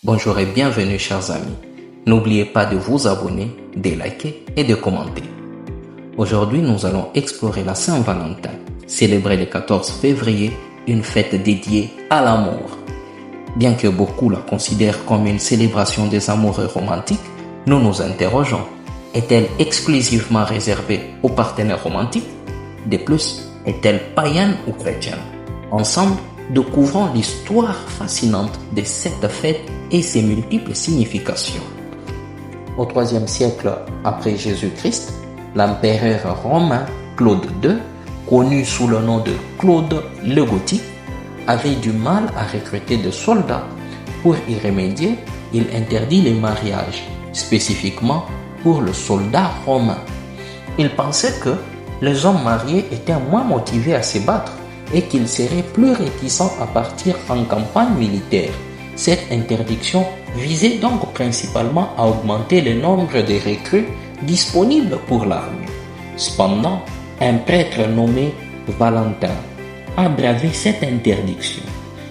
Bonjour et bienvenue chers amis. N'oubliez pas de vous abonner, de liker et de commenter. Aujourd'hui, nous allons explorer la Saint-Valentin, célébrer le 14 février, une fête dédiée à l'amour. Bien que beaucoup la considèrent comme une célébration des amoureux romantiques, nous nous interrogeons, est-elle exclusivement réservée aux partenaires romantiques? De plus, est-elle païenne ou chrétienne? Ensemble, découvrons l'histoire fascinante de cette fête et ses multiples significations. Au IIIe siècle après Jésus-Christ, l'empereur romain Claude II, connu sous le nom de Claude le Gothique, avait du mal à recruter des soldats. Pour y remédier, il interdit les mariages, spécifiquement pour le soldat romain. Il pensait que les hommes mariés étaient moins motivés à se battre et qu'ils seraient plus réticents à partir en campagne militaire. Cette interdiction visait donc principalement à augmenter le nombre de recrues disponibles pour l'armée. Cependant, un prêtre nommé Valentin a bravé cette interdiction.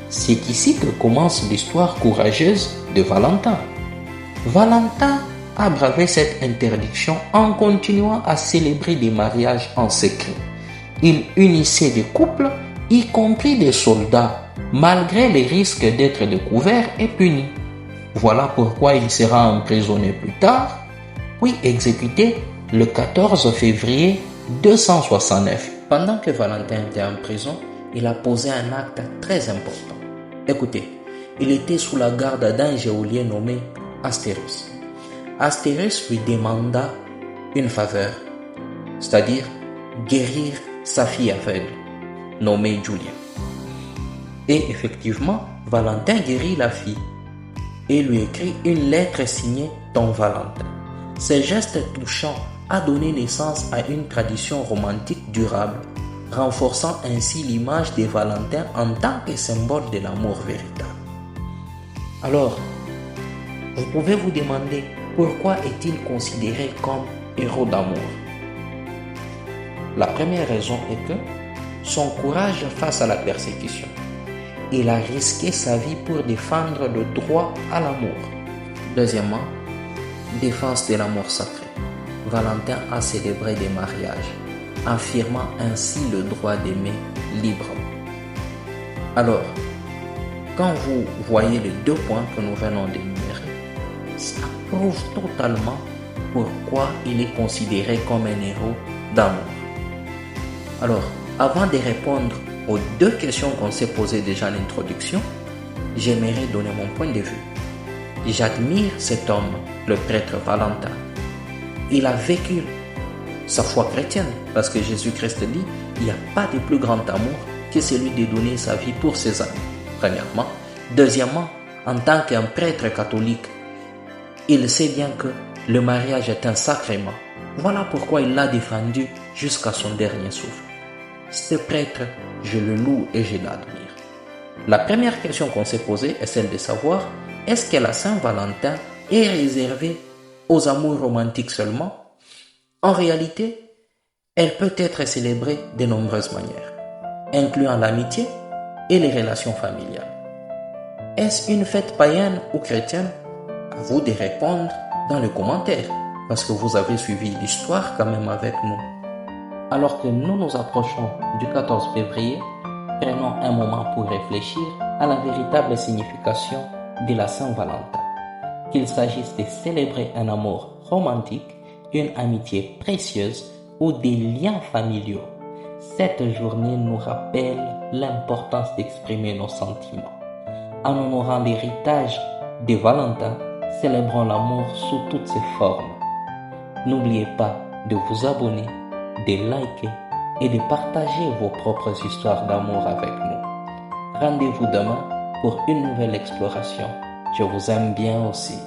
C'est ici que commence l'histoire courageuse de Valentin. Valentin a bravé cette interdiction en continuant à célébrer des mariages en secret. Il unissait des couples, y compris des soldats, malgré les risques d'être découvert et puni. Voilà pourquoi il sera emprisonné plus tard, puis exécuté le 14 février 269. Pendant que Valentin était en prison, il a posé un acte très important. Écoutez, il était sous la garde d'un geôlier nommé Astérus. Astérus lui demanda une faveur, c'est-à-dire guérir sa fille aveugle, nommée Julia. Et effectivement, Valentin guérit la fille et lui écrit une lettre signée Ton Valentin. Ce geste touchant a donné naissance à une tradition romantique durable, renforçant ainsi l'image de Valentin en tant que symbole de l'amour véritable. Alors, vous pouvez vous demander pourquoi est-il considéré comme héros d'amour? La première raison est que son courage face à la persécution. Il a risqué sa vie pour défendre le droit à l'amour. Deuxièmement, défense de l'amour sacré. Valentin a célébré des mariages, affirmant ainsi le droit d'aimer librement. Alors, quand vous voyez les deux points que nous venons d'énumérer, ça prouve totalement pourquoi il est considéré comme un héros d'amour. Alors, avant de répondre aux deux questions qu'on s'est posées déjà en introduction, j'aimerais donner mon point de vue. J'admire cet homme, le prêtre Valentin. Il a vécu sa foi chrétienne, parce que Jésus-Christ dit, il n'y a pas de plus grand amour que celui de donner sa vie pour ses amis, premièrement. Deuxièmement, en tant qu'un prêtre catholique, il sait bien que le mariage est un sacrement. Voilà pourquoi il l'a défendu jusqu'à son dernier souffle. Ce prêtre, je le loue et je l'admire. La première question qu'on s'est posée est celle de savoir, est-ce que la Saint-Valentin est réservée aux amours romantiques seulement? En réalité, elle peut être célébrée de nombreuses manières, incluant l'amitié et les relations familiales. Est-ce une fête païenne ou chrétienne? À vous de répondre dans les commentaires, parce que vous avez suivi l'histoire quand même avec nous. Alors que nous nous approchons du 14 février, prenons un moment pour réfléchir à la véritable signification de la Saint-Valentin. Qu'il s'agisse de célébrer un amour romantique, une amitié précieuse ou des liens familiaux, cette journée nous rappelle l'importance d'exprimer nos sentiments. En honorant l'héritage de Valentin, célébrons l'amour sous toutes ses formes. N'oubliez pas de vous abonner, de liker et de partager vos propres histoires d'amour avec nous. Rendez-vous demain pour une nouvelle exploration. Je vous aime bien aussi.